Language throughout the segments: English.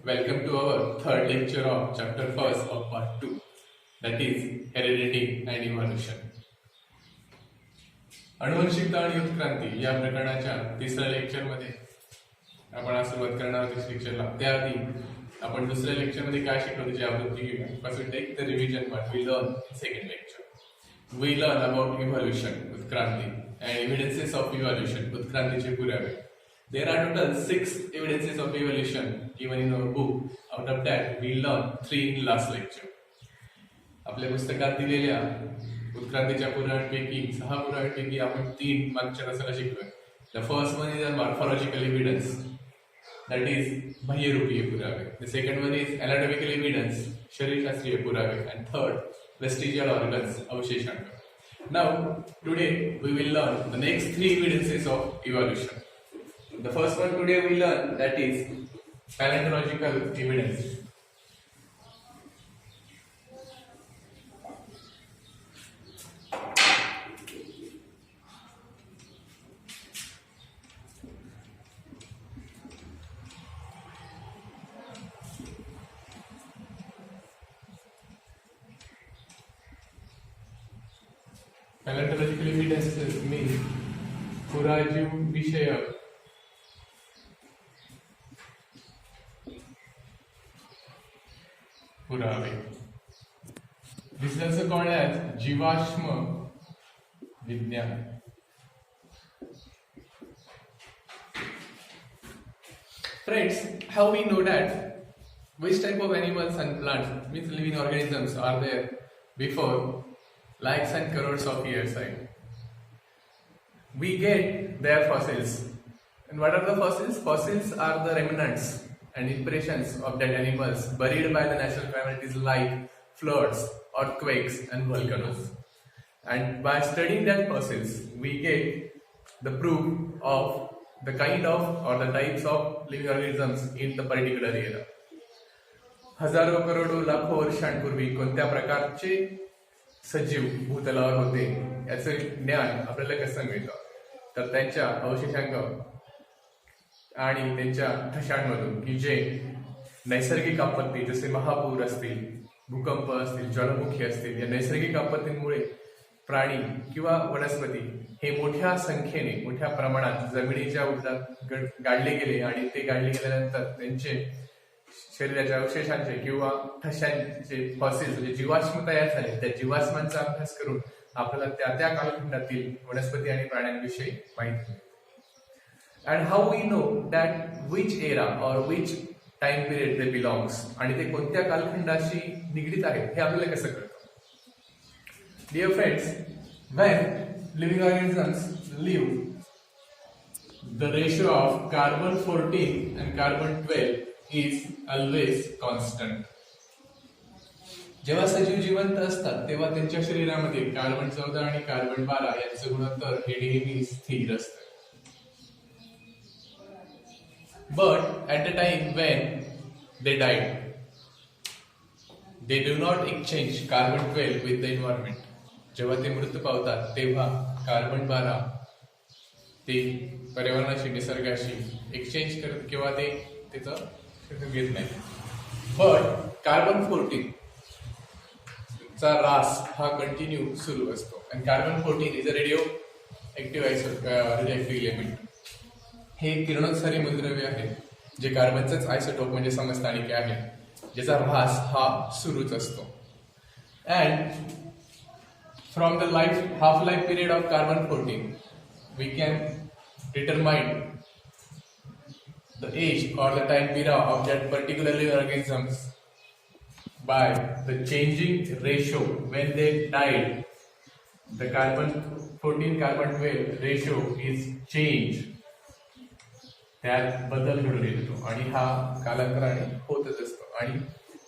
Welcome to our third lecture of chapter first of part 2, that is heredity and evolution. अनुवंशिकता आणि उत्क्रांती या प्रकरणाच्या तिसऱ्या लेक्चरमध्ये आपण आज सुरुवात करणार आहोत लेक्चरला. त्याआधी आपण दुसऱ्या लेक्चरमध्ये काय शिकलो त्याची आवृत्ती घेऊया. First we take the revision what we learn in second lecture. We learn about evolution, उत्क्रांती, and evidences of evolution, उत्क्रांतीचे पुरावे. There are total 6 evidences of evolution given in our book. Out of that, we learned 3 in last lecture. आपल्या पुस्तकात दिलेल्या उत्क्रांतीच्या पुराव्यांपैकी 6 पुराव्यांपैकी आपण 3 मागच्या तासाला शिकलोय. The first one is a morphological evidence, that is बाह्यरूपीय पुरावे. The second one is anatomical evidence, शरीरशास्त्रीय पुरावे. And third, vestigial organs, अवशेषांक. Now, today we will learn the next 3 evidences of evolution. The first one today we learn, that is paleontological evidence. Paleontological evidences mean पुराजीव विषयक पुरावे. This is also called as जीवाश्म विज्ञान. Friends, how we know that which type of animals and plants, which living organisms are there before lakhs and crores of years ago? We get their fossils. And what are the fossils? Fossils are the remnants and impressions of dead animals buried by the natural calamities like floods, earthquakes, and volcanoes. And by studying that fossils, we get the proof of the kind of or the types of living organisms in the particular era. हजारो करोडो लाखो वर्षांपूर्वी कोणत्या प्रकारचे सजीव भूतलावर होते याचे ज्ञान आपल्याला कसं मिळतं, तर त्यांच्या अवशेषांक आणि त्यांच्या ठशांमधून की जे नैसर्गिक आपत्ती जसे महापूर असतील, भूकंप असतील, ज्वालामुखी असतील, या नैसर्गिक आपत्तींमुळे प्राणी किंवा वनस्पती हे मोठ्या संख्येने मोठ्या प्रमाणात जमिनीच्या उबदात गाडले गेले आणि ते गाडले गेल्यानंतर त्यांचे शरीराच्या अवशेषांचे किंवा ठशांचे फॉसिल्स म्हणजे जीवाश्म तयार झाले. त्या जीवाश्मांचा अभ्यास करून आपल्याला त्या त्या कालखंडातील वनस्पती आणि प्राण्यांविषयी माहिती मिळते. And how we know that which era or which time period they belongs, आणि ते कोणत्या कालखंडाशी निगडीत आहेत हे आपल्याला कसं कळतं. Dear friends, when living organisms live, the ratio of carbon 14 and carbon 12 is always constant. जेव्हा सजीव जिवंत असतात तेव्हा त्यांच्या शरीरामध्ये कार्बन 14 आणि कार्बन 12 यांचं गुणोत्तर हे नेहमी स्थिर असतं. But at the time when they died, they do not exchange carbon 12 with the environment. जेव्हा ते मृत्यू पावतात तेव्हा कार्बन 12 ते पर्यावरणाशी निसर्गाशी एक्सचेंज करत किंवा ते त्याचं घेत नाही. पण कार्बन 14 चा रास हा कंटिन्यू सुरू असतो. आणि carbon 14 is a radioactive element. हे किरणोत्सारी मूलद्रव्य आहे जे कार्बनचंच आयसोटोप म्हणजे समस्थानिके आहे, ज्याचा ऱ्हास हा सुरूच असतो. And from the half life period of carbon 14 we can determine the age or the time period of that particular living organisms by the changing ratio when they died. The carbon 14 carbon 12 ratio is changed. त्यात बदल घडून येतो आणि हा कालांतराने होतच असतो आणि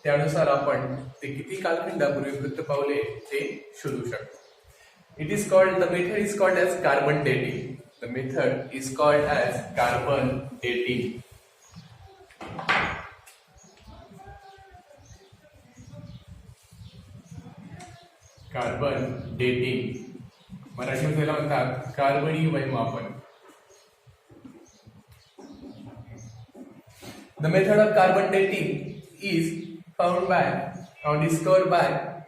त्यानुसार आपण ते किती कालखंडापूर्वी मृत्यू पावले ते शोधू शकतो. It is called, the method is called as carbon dating. The method is called as carbon dating. Carbon dating मराठीमध्ये म्हणतात कार्बनी वैमापन. The method of carbon dating is found by or discovered by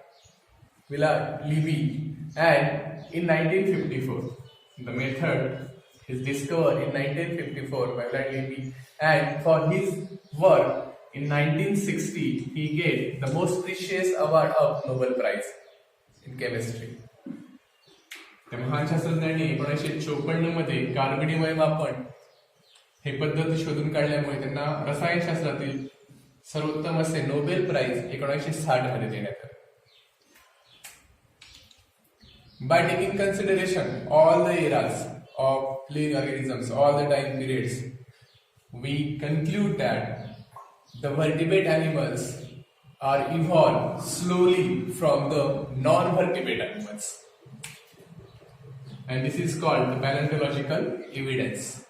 Willard Levy and in 1954. The method is discovered in 1954 by Willard Levy, and for his work in 1960 he gained the most precious award of Nobel Prize in chemistry. त्या महान शास्त्रज्ञांनी 1954 मध्ये कार्बनिमय मापन हे पद्धत शोधून काढल्यामुळे त्यांना रसायनशास्त्रातील सर्वोत्तम असे नोबेल प्राइज 1960 मध्ये देण्यात आले. By taking consideration all the eras of living organisms, all the time periods, we conclude that the vertebrate animals are evolved slowly from the non-vertebrate animals. And this is called the paleontological evidence.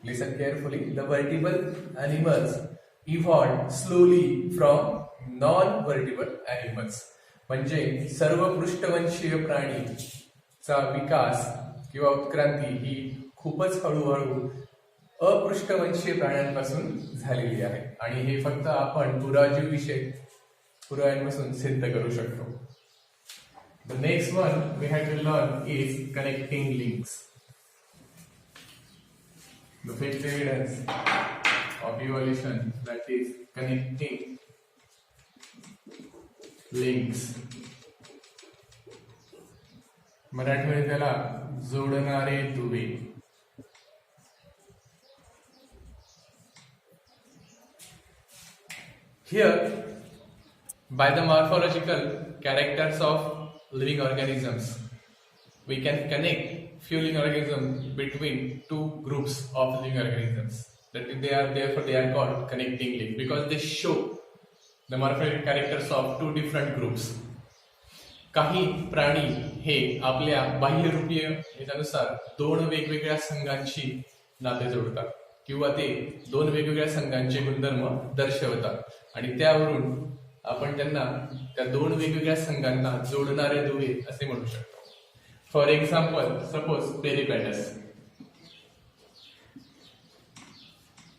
Listen carefully. The vertebrate animals evolved slowly from non-vertebrate animals. म्हणजे सर्व पृष्ठवंशीय प्राणीचा विकास किंवा उत्क्रांती ही खूपच हळूहळू अपृष्ठवंशीय प्राण्यांपासून झालेली आहे आणि हे फक्त आपण पुराव्यांपासून सिद्ध करू शकतो. The next one we have to learn is connecting links. The fifth evidence of evolution, that is connecting links. मराठीमध्ये त्याला जोडणारे Dubey. Here, by the morphological characters of living organisms, we can connect few living organisms between two groups of living organisms. That therefore they are called connecting link because they show the morphological characters of two different groups. काही प्राणी हे आपल्या बाह्यरूपीय याच्यानुसार दोन वेगवेगळ्या संघांशी नाते जोडतात किंवा ते दोन वेगवेगळ्या संघांचे गुणधर्म दर्शवतात आणि त्यावरून आपण त्यांना त्या दोन वेगवेगळ्या संघांना जोडणारे दुवे असे म्हणू शकतो. For example, suppose Peripatus.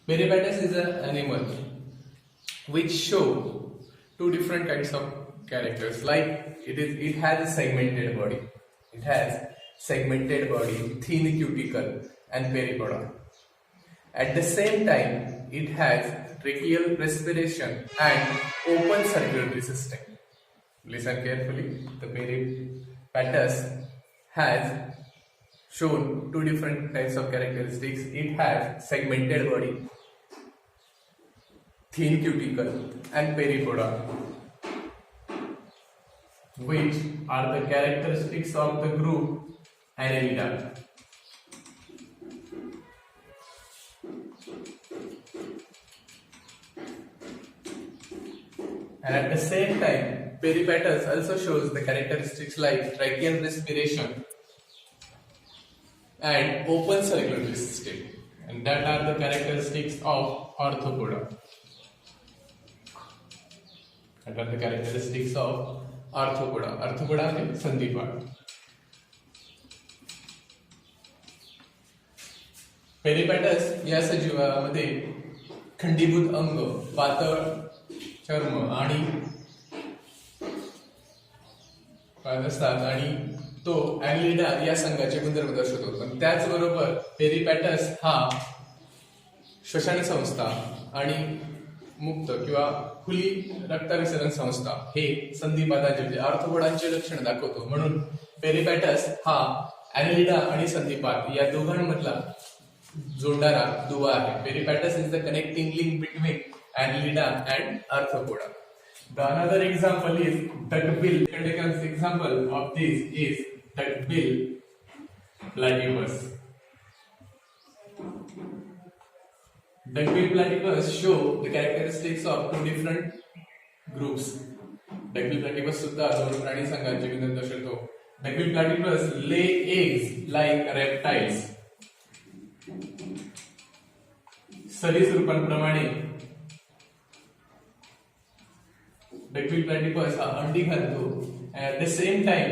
Peripatus is an animal which show two different kinds of characters. Like it has a segmented body. It has segmented body, thin cuticle, and peripoda. At the same time, it has tracheal respiration and open circulatory system. Listen carefully. The Peripatus has shown two different types of characteristics. It has segmented body, thin cuticle, and peripoda, which are the characteristics of the group Annelida. And at the same time, Peripatus also shows the characteristics like tracheal respiration and open circulatory system, and that are the characteristics of Arthropoda. That are the characteristics of Arthropoda. Arthropoda means संधिपाद. पेरिपॅटस या सजीवामध्ये खंडीभूत अंग, पातळ चर्म आणि असतात आणि तो ॲनिलिडा या संघाचे गुणधर्म दर्शवतो. पण त्याचबरोबर पेरिपॅटस हा श्वसन संस्था आणि मुक्त किंवा खुली रक्ताभिसरण संस्था हे संधिपादांचे म्हणजे आर्थ्रोपोडांचे लक्षण दाखवतो. म्हणून पेरिपॅटस हा ॲनिलिडा आणि संधिपाद या दोघांमधला जोडणारा दुवा आहे. Peripatus is the connecting link between Annelida and Arthropoda. The another example is duckbill. The example of this is duckbill platypus. Duckbill platypus show the characteristics of two different groups. Duckbill platypus सुद्धा दोन प्राणी संघांचे गुणधर्म दर्शवतो. Duckbill platypus lay eggs like reptiles. सरीसृपांप्रमाणे Duckbill platypus हा अंडी घालतो. At the same time,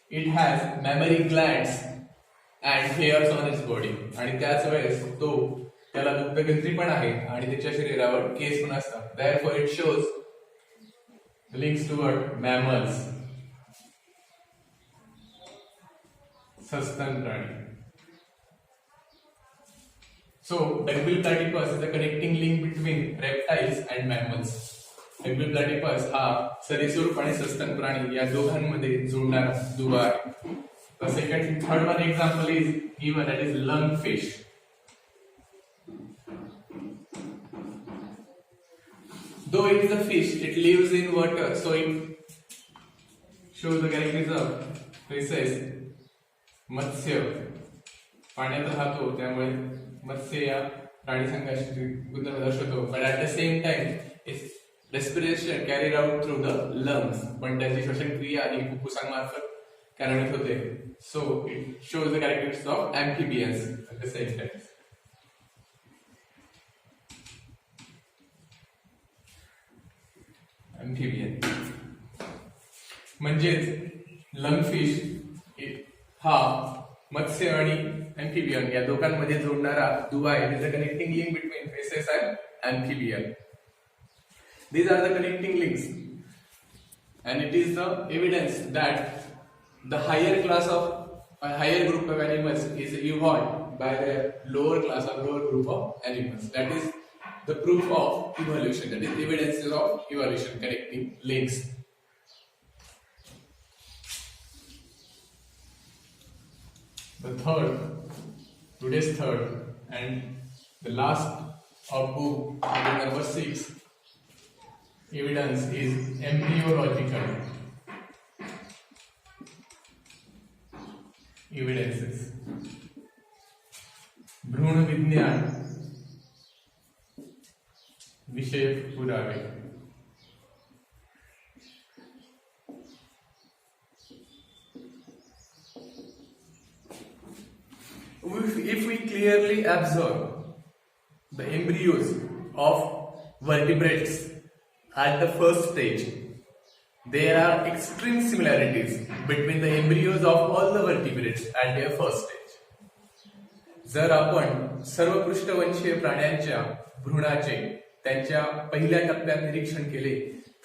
it has mammary glands and hairs on its body. आणि त्याच वेळेस तो त्याला दुग्धग्रंथी पण आहे आणि त्याच्या शरीरावर केस पण असतात. Therefore it shows links toward mammals, सस्तन प्राणी. So duckbill platypus is a connecting link between reptiles and mammals. Duckbill platypus हा सरीसृप आणि सस्तन प्राणी या दोघांमध्ये जोडणारा दुवा आहे. The third one example is given, that is lungfish. Though it is a fish, it lives in water, so it shows the characteristics of fishes. मत्स्य पाण्यात राहतो त्यामुळे मत्स्य या प्राणी संघाची गुणधर्म दर्शवतो. But at the same time it's respiration carried out through the lungs, पण त्याची श्वसन क्रिया ही फुफ्फुसांमार्फत कार्यान्वित होते. So it shows the characteristics of amphibians at the same time. Amphibian म्हणजेच लंगफिश हा मत्स्य आणि amphibian या दोघांमध्ये जोडणारा दुवा आहे. It is a connecting link between fishes and amphibian. These are the connecting links, and it is the evidence that the higher class of a higher group of animals is evolved by the lower class or lower group of animals. That is the proof of evolution. That is evidence of evolution, connecting links. Today's third and the last of book, number 6, evidence is embryological evidences. भ्रूण विज्ञान विषयक पुरावे. If we clearly observe the embryos of vertebrates at the first stage, there are extreme similarities between the embryos of all the vertebrates at their first stage. जर आपण सर्व पृष्ठवंशीय प्राण्यांच्या भ्रूणाचे त्यांच्या पहिल्या टप्प्यात निरीक्षण केले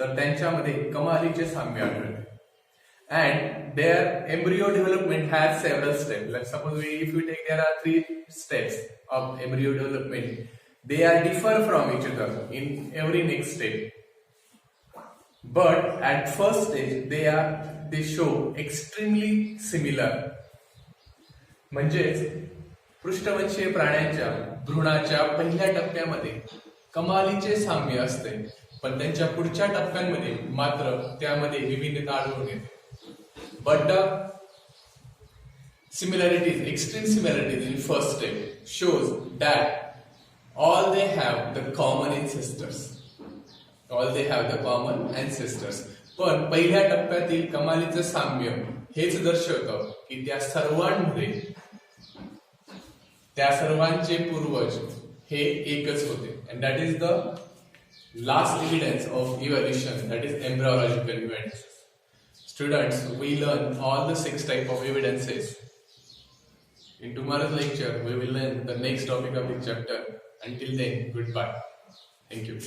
तर त्यांच्यामध्ये कमालीचे साम्य आढळते. And their embryo development has several steps. Like suppose if we take, there are 3 steps of embryo development. They are differ from each other in every next step. But at first stage they show extremely similar. म्हणजेच पृष्ठवंशीय प्राण्यांच्या भ्रूणाच्या पहिल्या टप्प्यामध्ये कमालीचे साम्य असते, पण त्यांच्या पुढच्या टप्प्यांमध्ये मात्र त्यामध्ये विभिन्नता आढळून येते. But the similarities, extreme similarities in first step shows that all they have the common ancestors. All they have the common ancestors. पण पहिल्या टप्प्यातील कमालीचं साम्य हेच दर्शवतं की त्या सर्वांमध्ये त्या सर्वांचे पूर्वज हे एकच होते. And that is the last evidence of evolution, that is embryological evidence. Students, we learn all the 6 types of evidences. In tomorrow's lecture, we will learn the next topic of the chapter. Until then, goodbye. Thank you.